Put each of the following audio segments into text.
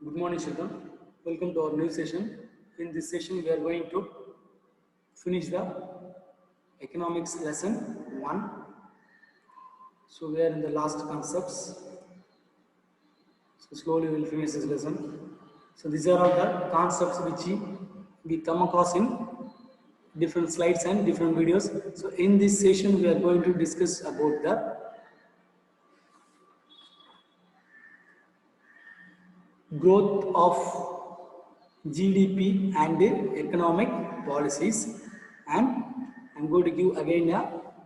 Good morning, children. Welcome to our new session. In this session, we are going to finish the economics lesson 1. So, we are in the last concepts. So, slowly we will finish this lesson. So, these are all the concepts which we come across in different slides and different videos. So, in this session, we are going to discuss about the growth of GDP and economic policies, and I'm going to give again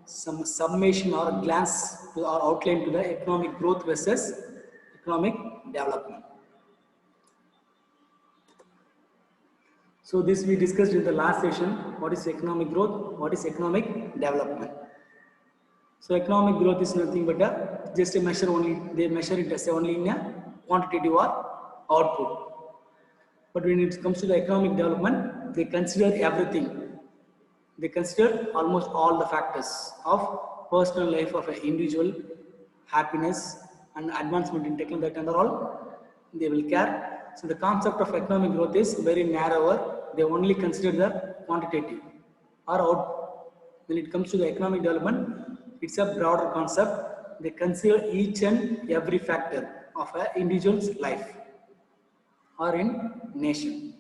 some summation or glance or outline to the economic growth versus economic development. So this we discussed in the last session. What is economic growth? What is economic development? So economic growth is nothing but just a measure only. They measure it as only in a quantitative or output. But when it comes to the economic development, they consider everything. They consider almost all the factors of personal life of an individual, happiness and advancement in technology and all. They will care. So the concept of economic growth is very narrower. They only consider the quantitative or output. When it comes to the economic development, it's a broader concept. They consider each and every factor of an individual's life or in nation.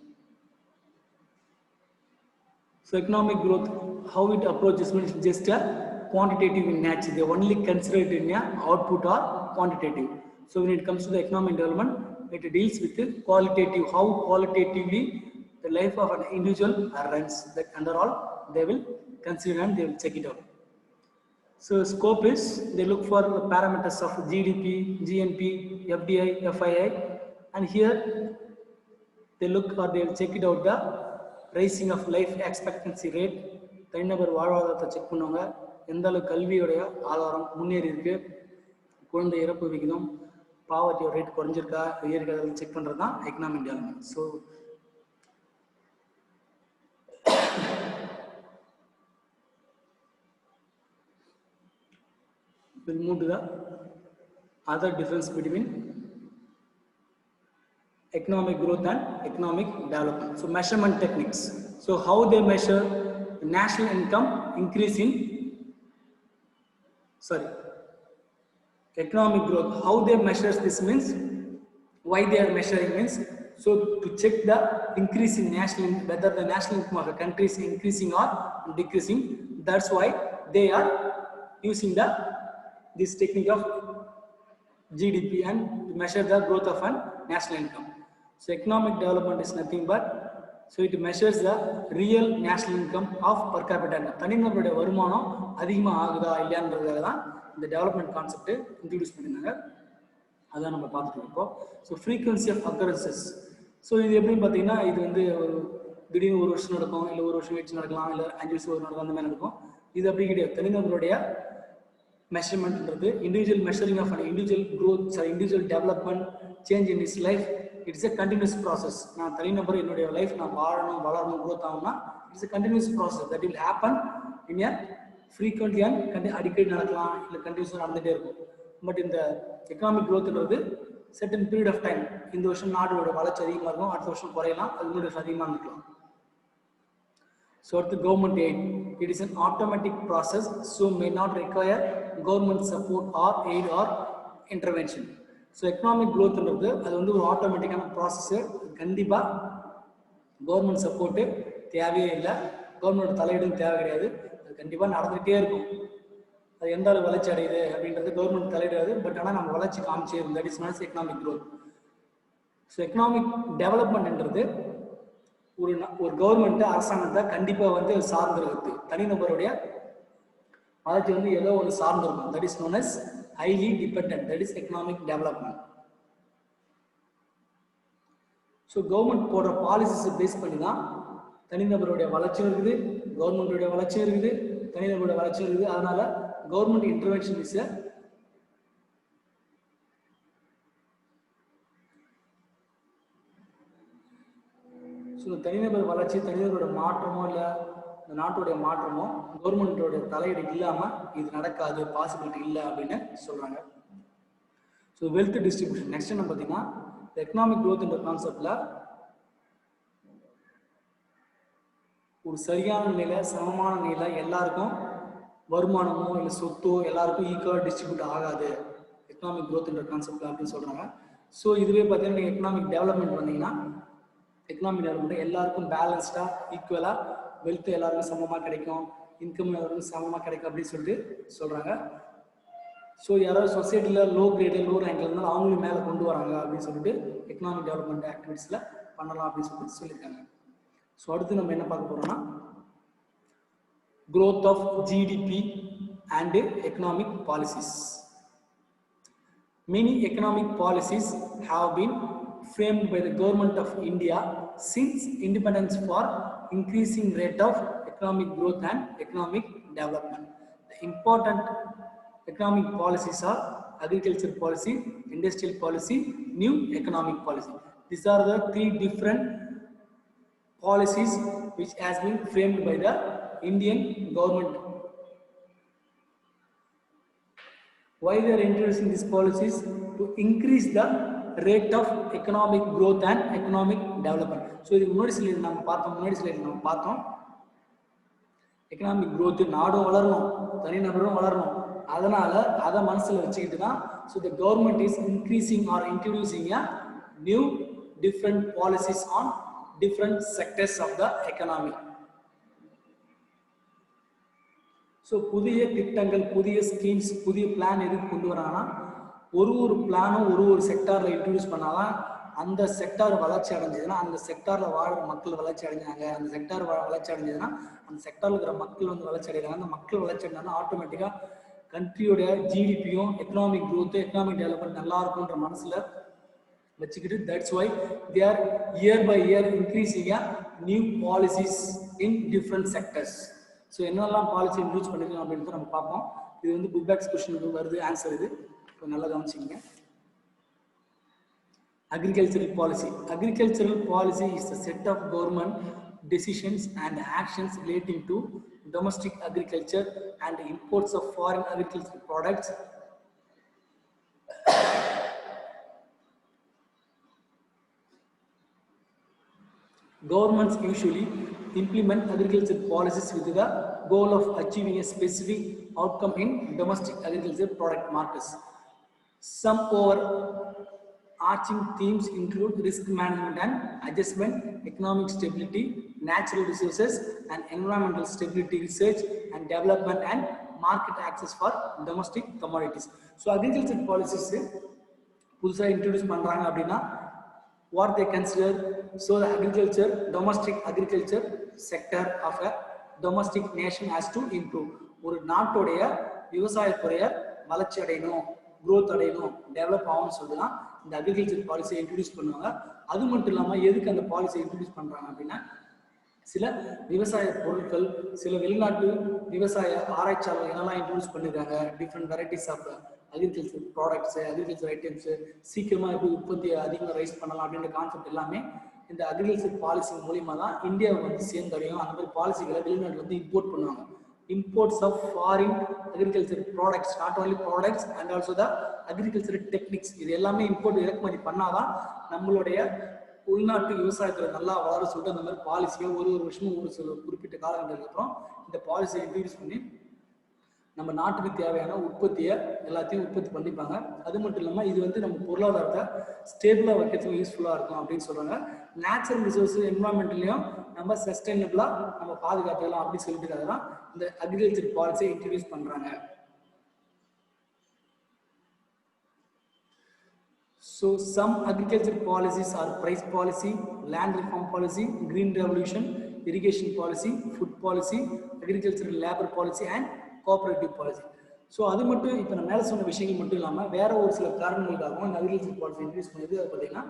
So economic growth, how it approaches means just a quantitative in nature. They only consider it in a output or quantitative. So when it comes to the economic development, it deals with the qualitative, how qualitatively the life of an individual runs. That under all they will consider and they will check it out. So scope is they look for the parameters of GDP, GNP, FDI, FII, and here they look or they will check it out the rising of life expectancy rate. தனிநபர் வாழ்வாதாரத்தை check பண்ணுவாங்க, எந்த அளவு கல்வியோடைய ஆதாரம் முன்னேறி இருக்கு, குழந்தை இறப்பு விகிதம், பாவர்ட்டி ரேட் குறைஞ்சிருக்கா ஏறிக்கிறத செக் பண்றது தான் economic development. So we'll move to the other difference between economic growth and economic development. So measurement techniques. So how they measure the national income increase in, economic growth. How they measure this means, why they are measuring means, so to check the increase in national, whether the national income of a country is increasing or decreasing. That's why they are using this technique of GDP and measure the growth of an national income. So economic development is nothing but, so it measures the real national income of per capita. தனிநபருடைய வருமானம் அதிகமா ஆகுதா இல்லையான்றதுக்காக தான் இந்த development concept introduce பண்ணிருந்தாங்க. அதான் நம்ம பார்த்துட்டு இருக்கோம். So frequency of occurrences. So இது எப்படின்னு பார்த்தீங்கன்னா, இது வந்து ஒரு திடீர்னு ஒரு வருஷம் நடக்கும், இல்லை ஒரு வருஷம் கழிச்சு நடக்கலாம், இல்லை 5 வருஷம் ஒரு நடக்கும், அந்த மாதிரி நடக்கும். இது அப்படி கிடையாது. தனிநபருடைய measurementன்றது individual measuring of an individual growth, individual development, change in his life. It's a continuous process. நான் தனிநபர் என்னுடைய லைஃப் நான் வாழணும், வளரணும், growth ஆகணும்னா it's a continuous process that will happen in a frequently and அடிக்கடி நடக்கலாம், இல்லை கண்டினியூஸாக நடந்துகிட்டே இருக்கும். பட் இந்த economic growthன்றது certain period of time. இந்த வருஷம் நாடோட வளர்ச்சி அதிகமாக இருக்கும், அடுத்த வருஷம் குறையலாம், அது முன்னாடி அதிகமாக இருக்கலாம். So the government aid, it is an automatic process, so may not require government support or aid or intervention. So economic growth ன்றது அது வந்து ஒரு ஆட்டோமேட்டிக்கான ப்ராசஸ். கண்டிப்பா கவர்மெண்ட் சப்போர்ட் தேவையே இல்லை, கவர்மெண்ட் தலையீடும் தேவை கிடையாது, அது கண்டிப்பா நடந்துகிட்டே இருக்கும். அது எந்த அளவு வளர்ச்சி அடையுது அப்படின்றது கவர்மெண்ட் தலையிடாது, பட் ஆனால் நம்ம வளர்ச்சி காமிச்சே இருக்கும். That is not economic growth. So economic டெவலப்மெண்ட்ன்றது ஒரு கவர்மெண்ட் அரசாங்கத்தை கண்டிப்பா வந்து சார்ந்திருக்கு. தனிநபருடைய வளர்ச்சி வந்து ஏதோ ஒரு சார்ந்திருக்கும். That is known as highly dependent. That is economic development. So government போடுற பாலிசிஸை பேஸ் பண்ணி தான் தனிநபருடைய வளர்ச்சியும் இருக்குது, கவர்மெண்டோடைய வளர்ச்சியும் இருக்குது, தனிநபருடைய வளர்ச்சியும் இருக்குது. அதனால கவர்மெண்ட் இன்டர்வென்ஷன் இஸ் ஸோ தனிநபர் வளர்ச்சி, தனிநபரோட மாற்றமோ இல்லை இந்த நாட்டுடைய மாற்றமோ கவர்மெண்டோட தலையீடு இல்லாமல் இது நடக்காது, பாசிபிலிட்டி இல்லை அப்படின்னு சொல்கிறாங்க. So wealth distribution. நெக்ஸ்ட் என்ன பார்த்தீங்கன்னா The economic growth என்ற கான்செப்ட்ல ஒரு சரியான நிலை, சமமான நிலை, எல்லாருக்கும் வருமானமோ இல்லை சொத்தோ எல்லாருக்கும் ஈக்குவலாக டிஸ்ட்ரிபியூட் ஆகாது எக்கனாமிக் growth என்ற கான்செப்ட்ல அப்படின்னு சொல்றாங்க. ஸோ இதுவே பார்த்தீங்கன்னா நீங்கள் எக்கனாமிக் டெவலப்மெண்ட் வந்தீங்கன்னா எக்கனாமிக் டெவலப்மெண்ட் எல்லாருக்கும் பேலன்ஸ்டாக ஈக்குவலாக வெல்த் எல்லாருக்கும் சமமாக கிடைக்கும், இன்கம் எல்லாருக்கும் சமமாக கிடைக்கும் அப்படின்னு சொல்லிட்டு சொல்கிறாங்க. ஸோ யாராவது சொசைட்டியில் லோ கிரேடு லோ ரேங்க்ல இருந்தாலும் அவங்களும் மேலே கொண்டு வராங்க அப்படின்னு சொல்லிட்டு எக்கனாமிக் டெவலப்மெண்ட் ஆக்டிவிட்டீஸில் பண்ணலாம் அப்படின்னு சொல்லிட்டு சொல்லியிருக்காங்க. ஸோ அடுத்து நம்ம என்ன பார்க்க போகிறோம்னா growth of GDP and economic policies. Many economic policies have been framed by the government of India since independence for increasing rate of economic growth and economic development. The important economic policies are agriculture policy, industrial policy, new economic policy. These are the three different policies which has been framed by the Indian government. Why they are introducing these policies? To increase the rate of economic growth and economic development. So இது முன்னாடி slide நம்ம பார்த்தோம் economic growth நாடும் வளரணும், தனிநபரும் வளரணும், அதனால அதை மனசுல வச்சுக்கிட்டு தான் so the government is increasing or introducing a new different policies on different sectors of the economy. So புதிய திட்டங்கள், புதிய ஸ்கீம்ஸ், புதிய பிளான் எதுக்கு கொண்டு வராங்கன்னா ஒரு பிளானும் ஒரு செக்டாரில் இன்ட்ரடியூஸ் பண்ணாதான் அந்த செக்டார் வளர்ச்சி அடைஞ்சதுன்னா, அந்த செக்டாரில் வாழ்கிற மக்கள் வளர்ச்சி அடைஞ்சாங்க, அந்த செக்டார் வளர்ச்சி அடைஞ்சதுன்னா அந்த செக்டாரில் இருக்கிற மக்கள் வந்து வளர்ச்சி அடைகிறாங்க. அந்த மக்கள் வளர்ச்சி அடைஞ்சாங்கன்னா ஆட்டோமேட்டிக்காக கண்ட்ரியோட ஜிடிபியும் எக்கனாமிக் growth எக்கனாமிக் டெவலப்மெண்ட் நல்லா இருக்கும்ன்ற மனசில் வச்சுக்கிட்டு that's why they are year by year increasing new policies in different sectors. So என்னெல்லாம் பாலிசி இன்ட்ரடியூஸ் பண்ணிருக்கோம் அப்படின்ட்டு நம்ம பார்ப்போம். இது வந்து புக் பேக்ஸ் கொஸ்டினுக்கு வருது ஆன்சர். இது நல்லா கவனிச்சிங்க. Agricultural policy. Agricultural policy is a set of government decisions and actions relating to domestic agriculture and imports of foreign agricultural products. Governments usually implement agricultural policies with the goal of achieving a specific outcome in domestic agricultural product markets. Some overarching themes include risk management and adjustment, economic stability, natural resources and environmental stability, research and development, and market access for domestic commodities. So agricultural policies புதுசா introduce பண்றாங்க அப்படின்னா what they consider, so the agriculture, domestic agriculture sector of a domestic nation has to improve. ஒரு நாட்டோடைய விவசாயத்துறைய வளர்ச்சி அடையணும், growth அடையணும், develop ஆகணும்னு சொல்லிட்டு தான் இந்த அக்ரிகல்ச்சர் பாலிசியை இன்ட்ரடியூஸ் பண்ணுவாங்க. அது மட்டும் இல்லாமல் எதுக்கு அந்த பாலிசியை இன்ட்ரடியூஸ் பண்ணுறாங்க அப்படின்னா சில விவசாய பொருட்கள், சில வெளிநாட்டு விவசாய ஆராய்ச்சியாளர்கள் என்னெல்லாம் இன்ட்ரடியூஸ் பண்ணியிருக்காங்க, different varieties of agriculture products, agriculture items சீக்கிரமாக எப்படி உற்பத்தியை அதிகமாக ரைஸ் பண்ணலாம் அப்படின்ற கான்செப்ட் எல்லாமே இந்த அக்ரிகல்ச்சர் பாலிசி மூலியமாக தான் இந்தியாவை வந்து சேர்ந்தடையும். அந்த மாதிரி பாலிசிகளை வெளிநாட்டில் வந்து இம்போர்ட் பண்ணுவாங்க. Imports of foreign agriculture products, not only products and also the agricultural techniques, இது எல்லாமே இம்போர்ட் இறக்குமதி பண்ணாதான் நம்மளுடைய உள்நாட்டு விவசாயத்துல நல்லா வளர சொல்லிட்டு அந்த மாதிரி பாலிசியை ஒரு வருஷமும் ஒரு சில குறிப்பிட்ட காலகட்டத்துக்கு அப்புறம் இந்த பாலிசியை இன்ட்ரடியூஸ் பண்ணி நம்ம நாட்டுக்கு தேவையான உற்பத்தியை எல்லாத்தையும் உற்பத்தி பண்ணிப்பாங்க. அது மட்டும் இல்லாமல் இது வந்து நம்ம பொருளாதாரத்தை ஸ்டேபிளாக வைக்கிறதுக்கு யூஸ்ஃபுல்லாக இருக்கும் அப்படின்னு சொல்கிறாங்க. நேச்சுரல் ரிசோர்ஸ் என்வரான்மெண்ட்லையும் நம்ம சஸ்டைனபிளாக நம்ம பாதுகாத்துக்கலாம் அப்படின்னு சொல்லிட்டு தான் இந்த அக்ரிகல்ச்சர் பாலிசியை இன்ட்ரடியூஸ் பண்ணுறாங்க. So some agriculture policies are price policy, land reform policy, green revolution, irrigation policy, food policy, agricultural labor policy and cooperative policy. So அது மட்டும் இப்போ நான் மேலே சொன்ன விஷயங்கள் மட்டும் இல்லாமல் வேற ஒரு சில காரணங்களுக்காகவும் இந்த அக்ரிகல்ச்சர் பாலிசி இன்ட்ரடியூஸ் பண்ணது. அது பார்த்தீங்கன்னா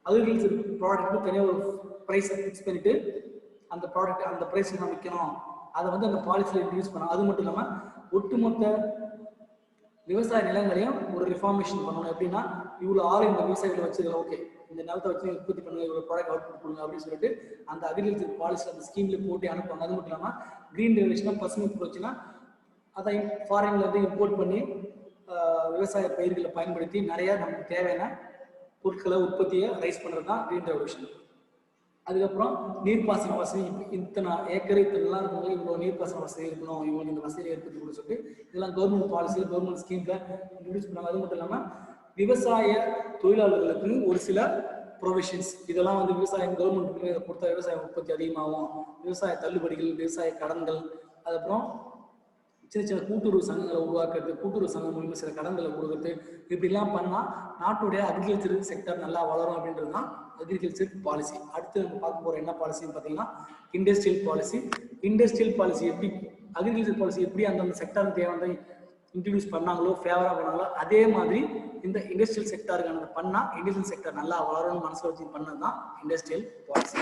அக்ரிகல்ச்சர் ப்ராடக்ட்டுக்கு தனியாக ஒரு ப்ரைஸை ஃபிக்ஸ் பண்ணிட்டு அந்த ப்ராடக்ட் அந்த ப்ரைஸ் தான் விற்கணும், அதை வந்து அந்த பாலிசியில் இன்ட்ரடியூஸ் பண்ணோம். அது மட்டும் இல்லாமல் ஒட்டுமொத்த விவசாய நிலங்களையும் ஒரு ரிஃபார்மேஷன் பண்ணணும். எப்படின்னா இவ்வளோ ஆள் இந்த விவசாயிகளை வச்சுக்கலாம், ஓகே இந்த நிலத்தை வச்சு உற்பத்தி பண்ணுங்க, இவ்வளோ ப்ராடக்ட் அவுட்புட் பண்ணுங்க அப்படின்னு சொல்லிட்டு அந்த அக்ரிகல்ச்சர் பாலிசி அந்த ஸ்கீம்ல போட்டு அனுப்புவாங்க. அது மட்டும் இல்லாமல் கிரீன் ரெவல்யூஷனாக பசுமை புரட்சினா அதை ஃபாரின்ல இருந்து இம்போர்ட் பண்ணி விவசாய பயிர்களை பயன்படுத்தி நிறைய நமக்கு தேவையான பொருட்களை உற்பத்தியை ரைஸ் பண்ணுறது தான் கிரீன் ரெவல்யூஷன். அதுக்கப்புறம் நீர்ப்பாசன வசதி, இத்தனை ஏக்கர் இத்தனைலாம் இருக்கவங்க இவ்வளோ நீர்ப்பாசன வசதி இருக்கணும், இவங்களுக்கு இந்த வசதியை ஏற்படுத்தி கொடுக்க சொல்லிட்டு இதெல்லாம் கவர்மெண்ட் பாலிசியில் கவர்மெண்ட் ஸ்கீமில் இன்ட்ரடியூஸ் பண்ணாங்க. அது மட்டும் இல்லாமல் விவசாய தொழிலாளர்களுக்கு ஒரு சில ப்ரொவிஷன்ஸ், இதெல்லாம் வந்து விவசாயம் கவர்மெண்ட் இதை கொடுத்தா விவசாய உற்பத்தி அதிகமாகும், விவசாய தள்ளுபடிகள், விவசாய கடன்கள், அதுக்கப்புறம் சின்ன சின்ன கூட்டுறவு சங்கங்களை உருவாக்குறது, கூட்டுறவு சங்கம் மூலமாக சில கடன்களை கொடுக்குறது, இப்படிலாம் பண்ணால் நாட்டுடைய அக்ரிகல்ச்சர் செக்டர் நல்லா வளரும் அப்படின்றது தான் அக்ரிகல்ச்சர் பாலிசி. அடுத்து நம்ம பார்க்க போகிற என்ன பாலிசின்னு பார்த்தீங்கன்னா இண்டஸ்ட்ரியல் பாலிசி. இண்டஸ்ட்ரியல் பாலிசி எப்படி, அக்ரிகல்ச்சர் பாலிசி எப்படி அந்தந்த செக்டருக்கு தேவையான இன்ட்ரடியூஸ் பண்ணாங்களோ, ஃபேவராக பண்ணாங்களோ, அதே மாதிரி இந்த இண்டஸ்ட்ரியல் செக்டருக்கானது பண்ணால் இண்டஸ்ட்ரியல் செக்டர் நல்லா வளரும்னு மனசில் வச்சு பண்ணது தான் industrial policy.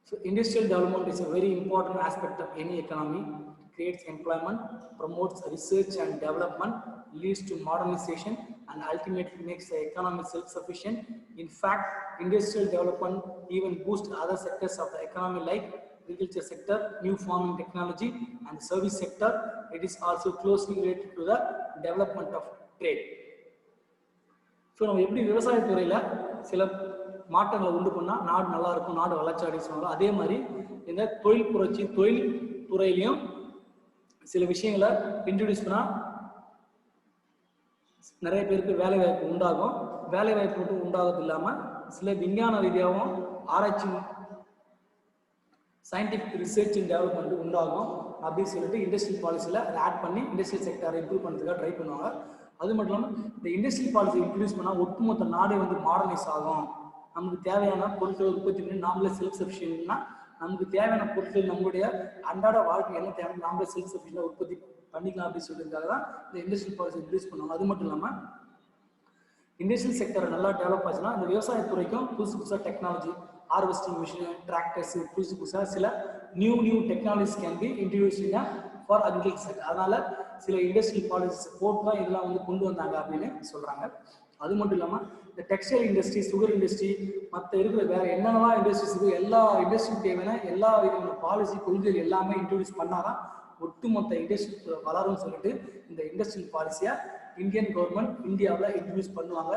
So industrial development is a very important aspect of any economy. It creates employment, promotes research and development, leads to modernization, and ultimately makes the economy self-sufficient. In fact, industrial development even boosts other sectors of the economy like agriculture sector, new farming technology, and the service sector. It is also closely related to the development of trade. So நம்ம எப்படி விவசாயத்துறையில் சில மாற்றங்களை உண்டு பண்ணால் நாடு நல்லா இருக்கும், நாடு வளர்ச்சி அடைய சொன்னாலும், அதே மாதிரி இந்த தொழில் புரட்சி, தொழில் துறையிலையும் சில விஷயங்களை இன்ட்ரடியூஸ் பண்ணால் நிறைய பேருக்கு வேலை வாய்ப்பு உண்டாகும். வேலை வாய்ப்பு மட்டும் உண்டாகிறது இல்லாமல் சில விஞ்ஞான ரீதியாகவும் ஆராய்ச்சி, சயின்டிஃபிக் ரிசர்ச் அண்ட் டெவலப்மெண்ட் உண்டாகும் அப்படின்னு சொல்லிட்டு இண்டஸ்ட்ரியல் பாலிசியில் அதை ஆட் பண்ணி இண்டஸ்ட்ரியல் செக்டரை இம்ப்ரூவ் பண்ணுறதுக்காக ட்ரை பண்ணுவாங்க. அது மட்டும் இல்லாமல் இந்த இண்டஸ்ட்ரியல் பாலிசி இன்ட்ரடியூஸ் பண்ணால் ஒட்டுமொத்த நாடே வந்து மாடர்னைஸ் ஆகும். நமக்கு தேவையான பொருட்களை உற்பத்தி பண்ணி நாமளே செல்ஃப் சஃபிஷியன்ட்னா, நமக்கு தேவையான பொருட்கள் நம்மளுடைய அன்றாட வாழ்க்கை என்ன தேவை நாமளே செல்ஃப் சஃபிஷியண்டாக உற்பத்தி பண்ணிக்கலாம் அப்படின்னு சொல்லியிருக்காங்க தான் இந்த இண்டஸ்ட்ரியல் பாலிசி இன்ட்ரடியூஸ் பண்ணுவாங்க. அது மட்டும் இல்லாமல் இண்டஸ்ட்ரியல் செக்டர் நல்லா டெவலப் ஆச்சுன்னா இந்த விவசாயத்துறைக்கும் புதுசு புதுசாக டெக்னாலஜி, ஹார்வெஸ்டிங் மிஷின், டிராக்டர்ஸ், புதுசு புதுசாக சில new technologies can be introduced for agriculture. அதனால சில இண்டஸ்ட்ரியல் பாலிசிஸ் போட்டு தான் இதெல்லாம் வந்து கொண்டு வந்தாங்க அப்படின்னு சொல்கிறாங்க. அது மட்டும் இல்லாமல் இந்த டெக்ஸ்டைல் இண்டஸ்ட்ரி, சுகர் இண்டஸ்ட்ரி, மற்ற இருக்கிற வேறு என்னென்னலாம் இண்டஸ்ட்ரீஸ் இருக்குது, எல்லா இண்டஸ்ட்ரியும் தேவையான எல்லா விதமான பாலிசி கொள்கைகள் எல்லாமே இன்ட்ரடியூஸ் பண்ணாதான் ஒட்டுமொத்த இண்டஸ்ட்ரி வளரும்னு சொல்லிட்டு இந்த இண்டஸ்ட்ரியல் பாலிசியை இந்தியன் கவர்மெண்ட் இந்தியாவில் இன்ட்ரடியூஸ் பண்ணுவாங்க.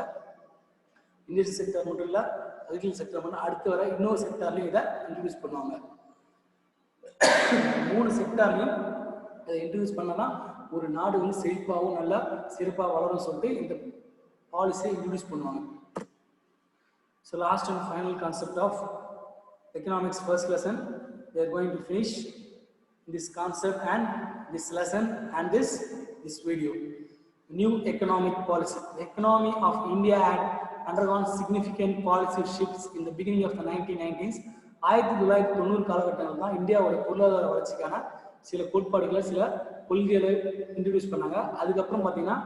இண்டஸ்ட்ரியல் செக்டர் மட்டும் இல்லை, அக்ரிகல்ச்சர் செக்டர் மட்டும் அடுத்து வர இன்னொரு செக்டர்லையும் இதை இன்ட்ரடியூஸ் பண்ணுவாங்க. 3 செக்டர்லையும் இதை இன்ட்ரடியூஸ் பண்ணாதான் ஒரு நாடு வந்து செழிப்பாகவும் நல்லா சிறப்பாக வளரும் சொல்லிட்டு இந்த பாலிசியை இன்ட்ரடியூஸ் பண்ணுவாங்க. So last and final concept of economics first lesson, we are going to finish this concept and this lesson and this video. New economic policy. The economy of India had undergone significant policy shifts in the beginning of the 1990s. 1990 காலகட்டத்தில் தான் இந்தியாவோட பொருளாதார வளர்ச்சிக்கான சில கோட்பாடுகளை, சில கொள்கைகளை introduce பண்ணாங்க. அதுக்கப்புறம் பார்த்தீங்கன்னா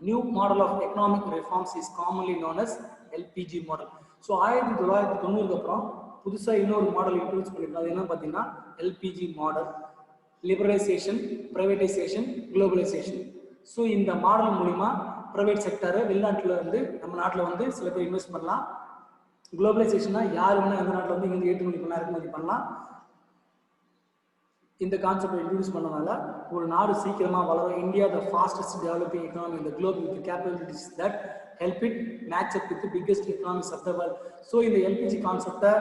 new model of economic reforms is commonly known as LPG model. So 1990 அப்புறம் புதுசாக இன்னொரு மாடல் இன்ட்ரடியூஸ் பண்ணியிருக்காங்க. அது என்ன பார்த்தீங்கன்னா LPG model, liberalisation, privatisation, globalisation. So இந்த மாடல் மூலிமா ப்ரைவேட் செக்டரை வெளிநாட்டில் வந்து நம்ம நாட்டில் வந்து சில பேர் இன்வெஸ்ட் பண்ணலாம். குளோபலைசேஷன்னா யார் வேணால் எந்த நாட்டில் வந்து இங்கே ஏற்றுமதி பண்ணலாம், இறக்குமதி பண்ணலாம். இந்த கான்செப்டை இன்ட்ரடியூஸ் பண்ணனால ஒரு நாடு சீக்கிரமாக வளரும். India the fastest developing economy இந்த globe with capabilities that help it match up with biggest economics of the world. So இந்த எல்பிஜி கான்செப்டை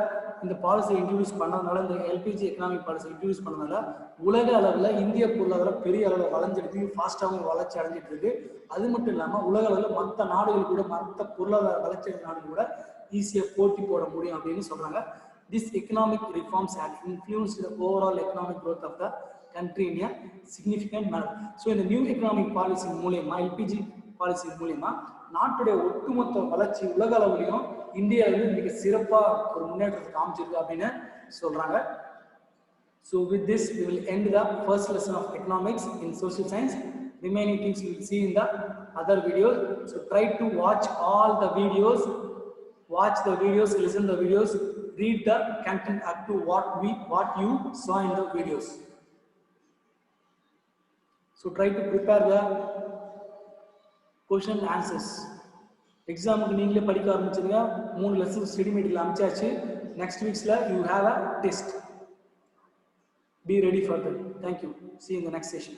இந்த பாலிசியை இன்ட்ரடியூஸ் பண்ணதுனால, இந்த எல்பிஜி எக்கனாமிக் பாலிசி இன்ட்ரடியூஸ் பண்ணதுனால உலக அளவில் இந்திய பொருளாதாரம் பெரிய அளவில் வளர்ந்துருக்கு, ஃபாஸ்ட்டாகவும் வளர்ச்சி அடைஞ்சிட்டு இருக்கு. அது மட்டும் இல்லாமல் உலக அளவில் மற்ற நாடுகள் கூட, மற்ற பொருளாதார வளர்ச்சி நாடுகள் கூட ஈஸியாக போட்டி போட முடியும் அப்படின்னு சொல்கிறாங்க. These economic reforms have influenced the overall economic growth of the country in a significant manner. So in the new economic policy மூலமா, LPG பாலிசி மூலமா நாட்டுடைய ஒட்டுமொத்த வளர்ச்சி உலக அளவிலையும் இந்தியாவில் மிக சிறப்பாக ஒரு முன்னேற்றத்தை காமிச்சிருக்கு அப்படின்னு சொல்றாங்க. So with this we will end the first lesson of economics in social science. Remaining things you will see in the other videos. So try to watch all the videos, listen the videos, read the content up to what you saw in the videos. So try to prepare the question and answers. எக்ஸாமுக்கு நீங்களே படிக்க ஆரம்பிச்சிருங்க. 3 lesson study material அனுப்பிச்சாச்சு. Next வீக்ஸ்ல you have a test. Be ready for that. Thank you. See you in the next session.